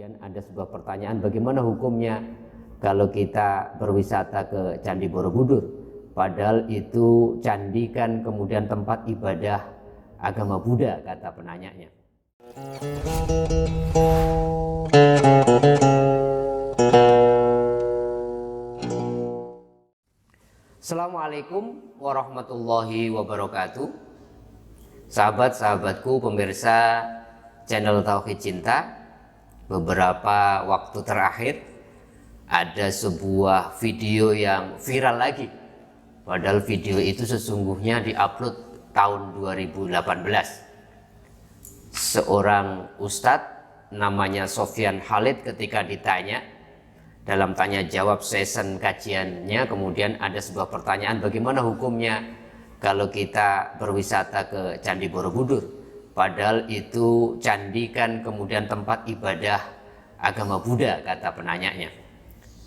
Kemudian ada sebuah pertanyaan, bagaimana hukumnya kalau kita berwisata ke Candi Borobudur? Padahal itu candi kan kemudian tempat ibadah agama Buddha, kata penanyanya. Assalamualaikum warahmatullahi wabarakatuh. Sahabat-sahabatku, pemirsa channel Tauhid Cinta. Beberapa waktu terakhir ada sebuah video yang viral lagi. Padahal video itu sesungguhnya diupload tahun 2018. Seorang ustadz namanya Sofyan Khalid ketika ditanya dalam tanya jawab session kajiannya, kemudian ada sebuah pertanyaan, bagaimana hukumnya kalau kita berwisata ke Candi Borobudur? Padahal itu candi kan kemudian tempat ibadah agama Buddha, kata penanyanya.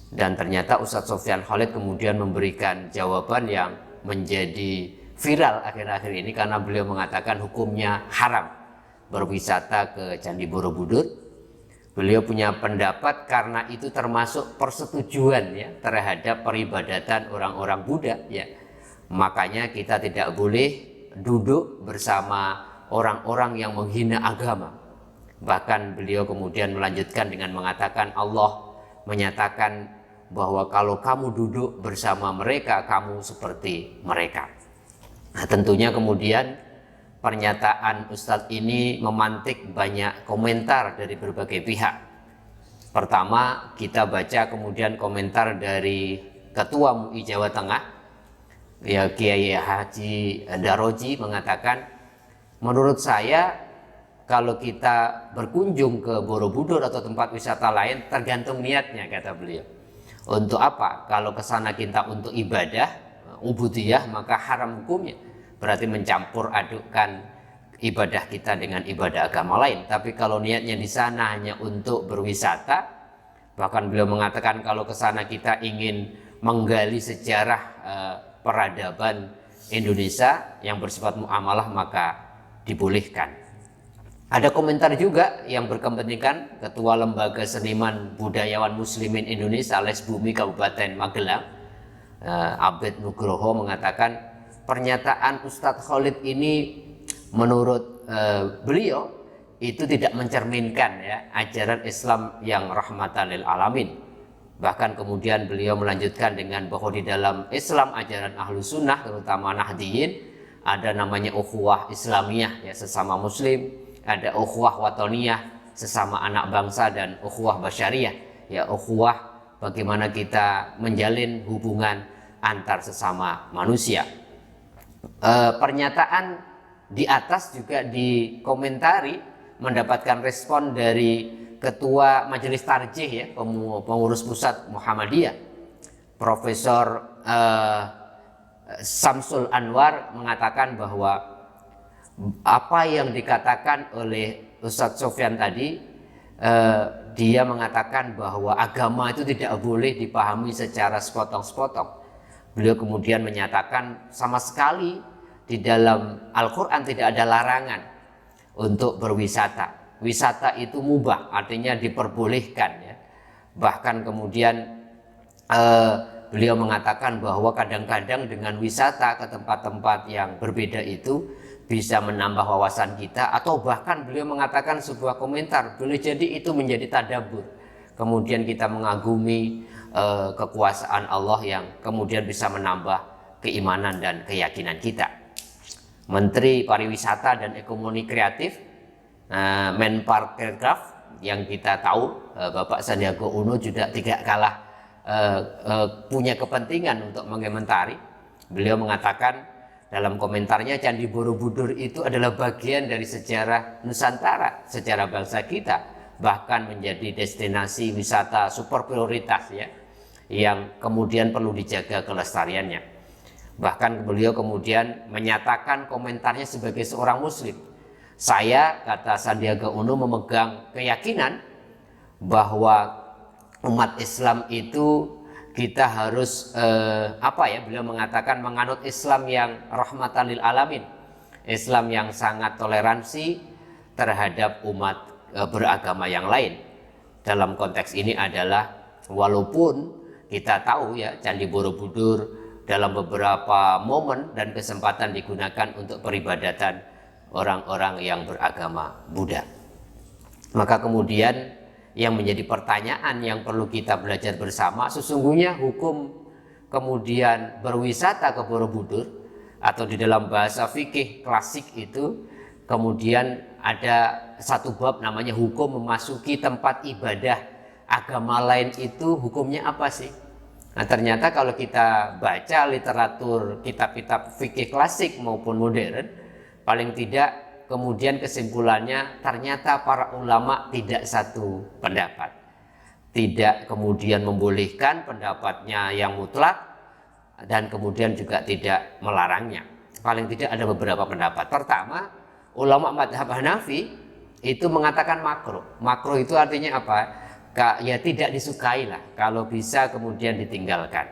Dan ternyata Ustadz Sofyan Khalid kemudian memberikan jawaban yang menjadi viral akhir-akhir ini, karena beliau mengatakan hukumnya haram berwisata ke Candi Borobudur. Beliau punya pendapat karena itu termasuk persetujuan ya terhadap peribadatan orang-orang Buddha ya. Makanya kita tidak boleh duduk bersama orang-orang yang menghina agama. Bahkan beliau kemudian melanjutkan dengan mengatakan Allah menyatakan bahwa kalau kamu duduk bersama mereka, kamu seperti mereka. Nah, tentunya kemudian pernyataan Ustadz ini memantik banyak komentar dari berbagai pihak. Pertama, kita baca kemudian komentar dari Ketua MUI Jawa Tengah, ya Kiai Haji Daroji, mengatakan, menurut saya kalau kita berkunjung ke Borobudur atau tempat wisata lain tergantung niatnya, kata beliau. Untuk apa? Kalau ke sana kita untuk ibadah, ubudiyah, maka haram hukumnya. Berarti mencampur adukkan ibadah kita dengan ibadah agama lain. Tapi kalau niatnya di sana hanya untuk berwisata, bahkan beliau mengatakan kalau ke sana kita ingin menggali sejarah peradaban Indonesia yang bersifat muamalah, maka dibolehkan. Ada komentar juga yang berkepentingan, Ketua Lembaga Seniman Budayawan Muslimin Indonesia Les Bumi Kabupaten Magelang, Abed Nugroho, mengatakan pernyataan Ustadz Khalid ini menurut beliau itu tidak mencerminkan ya ajaran Islam yang rahmatan lil alamin. Bahkan kemudian beliau melanjutkan dengan bahwa di dalam Islam ajaran Ahlus Sunnah terutama Nahdiyin ada namanya ukhuwah Islamiyah ya sesama muslim, ada ukhuwah watoniyah sesama anak bangsa, dan ukhuwah basyariyah ya ukhuwah bagaimana kita menjalin hubungan antar sesama manusia. Pernyataan di atas juga dikomentari mendapatkan respon dari Ketua Majelis Tarjih ya pengurus pusat Muhammadiyah, Profesor Samsul Anwar, mengatakan bahwa apa yang dikatakan oleh Ustadz Sofyan tadi, dia mengatakan bahwa agama itu tidak boleh dipahami secara sepotong-sepotong. Beliau kemudian menyatakan sama sekali di dalam Al-Quran tidak ada larangan untuk berwisata. Wisata itu mubah, artinya diperbolehkan ya. Bahkan kemudian beliau mengatakan bahwa kadang-kadang dengan wisata ke tempat-tempat yang berbeda itu bisa menambah wawasan kita, atau bahkan beliau mengatakan sebuah komentar, boleh jadi itu menjadi tadabbur. Kemudian kita mengagumi kekuasaan Allah yang kemudian bisa menambah keimanan dan keyakinan kita. Menteri Pariwisata dan Ekonomi Kreatif, Menparekraf, yang kita tahu Bapak Sandiaga Uno juga tidak kalah punya kepentingan untuk mengomentari. Beliau mengatakan dalam komentarnya, Candi Borobudur itu adalah bagian dari sejarah Nusantara, sejarah bangsa kita, bahkan menjadi destinasi wisata super prioritas ya, yang kemudian perlu dijaga kelestariannya. Bahkan beliau kemudian menyatakan komentarnya sebagai seorang muslim. Saya, kata Sandiaga Uno, memegang keyakinan bahwa umat Islam itu kita harus beliau mengatakan menganut Islam yang rahmatan lil alamin, Islam yang sangat toleransi terhadap umat beragama yang lain. dalam konteks ini adalah walaupun kita tahu ya Candi Borobudur dalam beberapa momen dan kesempatan digunakan untuk peribadatan orang-orang yang beragama Buddha. Maka kemudian yang menjadi pertanyaan yang perlu kita belajar bersama, sesungguhnya hukum kemudian berwisata ke Borobudur atau di dalam bahasa fikih klasik itu kemudian ada satu bab namanya hukum memasuki tempat ibadah agama lain, itu hukumnya apa sih? Nah, ternyata kalau kita baca literatur kitab-kitab fikih klasik maupun modern, paling tidak kemudian kesimpulannya ternyata para ulama tidak satu pendapat, tidak kemudian membolehkan pendapatnya yang mutlak dan kemudian juga tidak melarangnya. Paling tidak ada beberapa pendapat. Pertama, ulama madhab Hanafi itu mengatakan makruh. Makruh itu artinya apa? Ya tidak disukai lah, kalau bisa kemudian ditinggalkan.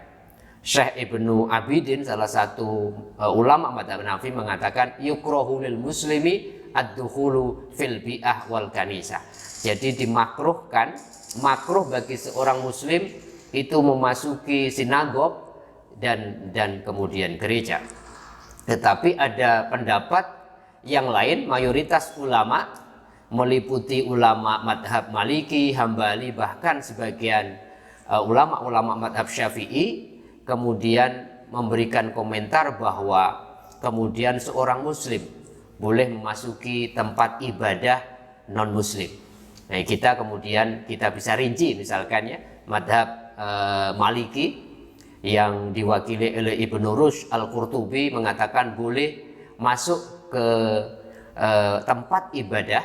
Syekh Ibnu Abidin, salah satu ulama madhab Hanafi, mengatakan yukrahu lil muslimi ad-dukhulu fil bi'ah wal kanisah. Jadi dimakruhkan, makruh bagi seorang muslim itu memasuki sinagog dan kemudian gereja. Tetapi ada pendapat yang lain, mayoritas ulama meliputi ulama madhab Maliki, Hambali, bahkan sebagian ulama-ulama madhab Syafi'i kemudian memberikan komentar bahwa kemudian seorang muslim boleh memasuki tempat ibadah non muslim. Nah, kita bisa rinci misalkan ya, madhab Maliki yang diwakili oleh Ibnu Rushd Al-Qurtubi mengatakan boleh masuk ke tempat ibadah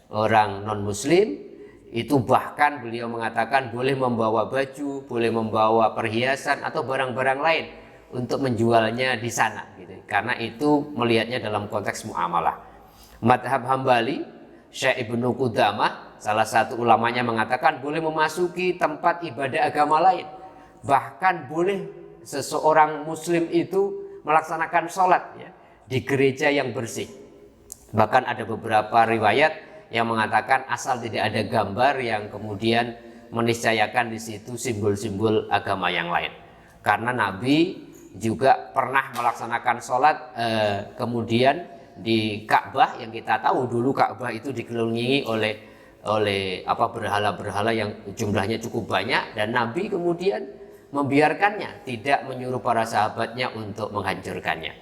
orang non muslim, itu bahkan beliau mengatakan boleh membawa baju, boleh membawa perhiasan atau barang-barang lain untuk menjualnya di sana gitu. Karena itu melihatnya dalam konteks muamalah. Madhab Hambali, Syekh Ibnu Qudamah, salah satu ulamanya, mengatakan boleh memasuki tempat ibadah agama lain, bahkan boleh seseorang muslim itu melaksanakan sholat ya, di gereja yang bersih. Bahkan ada beberapa riwayat yang mengatakan asal tidak ada gambar yang kemudian meniscayakan di situ simbol-simbol agama yang lain. Karena Nabi juga pernah melaksanakan sholat kemudian di Ka'bah, yang kita tahu dulu Ka'bah itu dikelilingi oleh berhala-berhala yang jumlahnya cukup banyak, dan Nabi kemudian membiarkannya, tidak menyuruh para sahabatnya untuk menghancurkannya.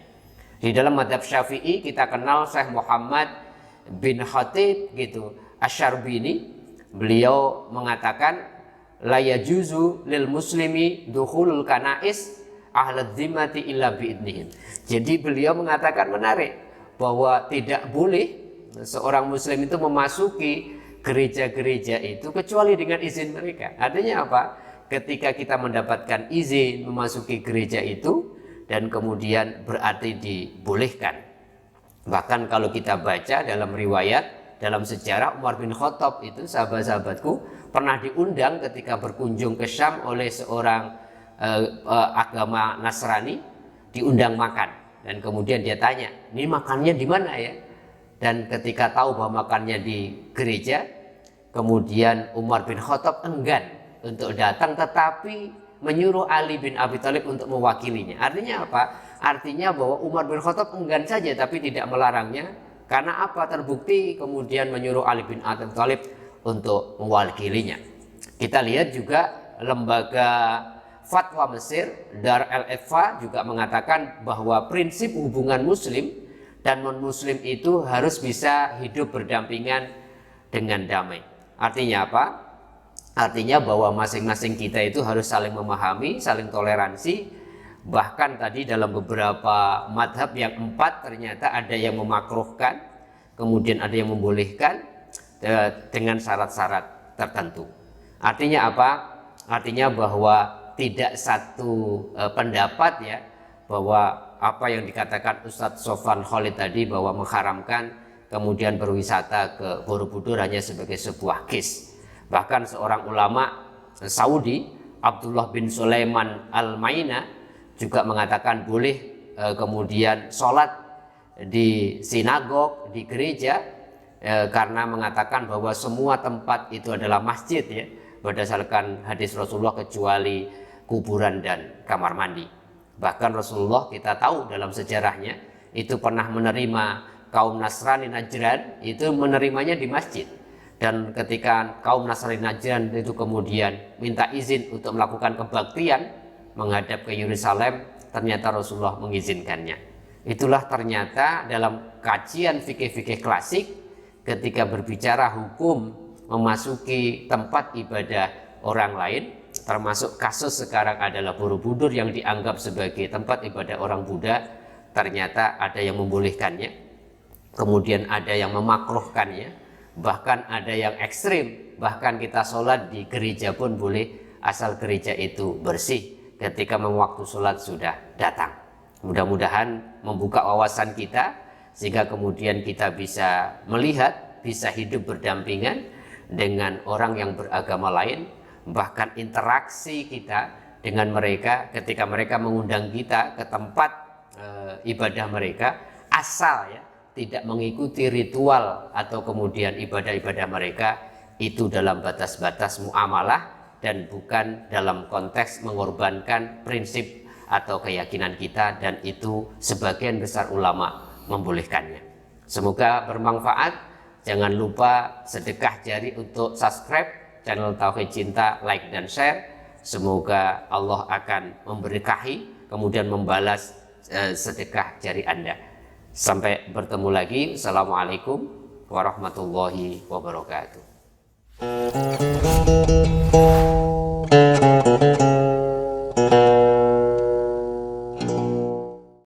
Di dalam madhab Syafi'i kita kenal Syekh Muhammad bin Khatib gitu Asy-Syarbini, beliau mengatakan la yajuzu lil muslimi dukhulul kanais ahlad zimmati illa biidnihim. Jadi beliau mengatakan menarik bahwa tidak boleh seorang muslim itu memasuki gereja-gereja itu kecuali dengan izin mereka. Artinya apa? Ketika kita mendapatkan izin memasuki gereja itu, dan kemudian berarti dibolehkan. Bahkan kalau kita baca dalam riwayat, dalam sejarah, Umar bin Khattab itu, sahabat-sahabatku, pernah diundang ketika berkunjung ke Syam oleh seorang agama Nasrani, diundang makan. Dan kemudian dia tanya, ini makannya di mana ya? Dan ketika tahu bahwa makannya di gereja, kemudian Umar bin Khattab enggan untuk datang, tetapi menyuruh Ali bin Abi Thalib untuk mewakilinya. Artinya apa? Artinya bahwa Umar bin Khattab enggan saja tapi tidak melarangnya. Karena apa? Terbukti kemudian menyuruh Ali bin Abi Thalib untuk mewakilinya. Kita lihat juga lembaga fatwa Mesir, Dar al-Iftah, juga mengatakan bahwa prinsip hubungan muslim dan non-muslim itu harus bisa hidup berdampingan dengan damai. Artinya apa? Artinya bahwa masing-masing kita itu harus saling memahami, saling toleransi. Bahkan tadi dalam beberapa madhab yang 4 ternyata ada yang memakruhkan, kemudian ada yang membolehkan dengan syarat-syarat tertentu. Artinya apa? Artinya bahwa tidak satu pendapat ya, bahwa apa yang dikatakan Ustadz Sofwan Khalid tadi, bahwa mengharamkan kemudian berwisata ke Borobudur hanya sebagai sebuah kis. Bahkan seorang ulama Saudi, Abdullah bin Sulaiman Al-Maina, juga mengatakan boleh kemudian sholat di sinagog, di gereja, karena mengatakan bahwa semua tempat itu adalah masjid ya, berdasarkan hadis Rasulullah kecuali kuburan dan kamar mandi. Bahkan Rasulullah kita tahu dalam sejarahnya itu pernah menerima kaum Nasrani Najran, itu menerimanya di masjid. Dan ketika kaum Nasrani Najran itu kemudian minta izin untuk melakukan kebaktian menghadap ke Yerusalem, ternyata Rasulullah mengizinkannya. Itulah ternyata dalam kajian fikih-fikih klasik, ketika berbicara hukum memasuki tempat ibadah orang lain, termasuk kasus sekarang adalah Borobudur yang dianggap sebagai tempat ibadah orang Buddha, ternyata ada yang membolehkannya, kemudian ada yang memakruhkannya, bahkan ada yang ekstrim, bahkan kita sholat di gereja pun boleh asal gereja itu bersih ketika waktu sholat sudah datang. Mudah-mudahan membuka wawasan kita sehingga kemudian kita bisa melihat, bisa hidup berdampingan dengan orang yang beragama lain, bahkan interaksi kita dengan mereka ketika mereka mengundang kita ke tempat ibadah mereka, asal ya tidak mengikuti ritual atau kemudian ibadah-ibadah mereka, itu dalam batas-batas muamalah dan bukan dalam konteks mengorbankan prinsip atau keyakinan kita, dan itu sebagian besar ulama membolehkannya. Semoga bermanfaat. Jangan lupa sedekah jari untuk subscribe channel Tauhid Cinta, like dan share. Semoga Allah akan memberkahi kemudian membalas sedekah jari Anda. Sampai bertemu lagi. Assalamualaikum warahmatullahi wabarakatuh.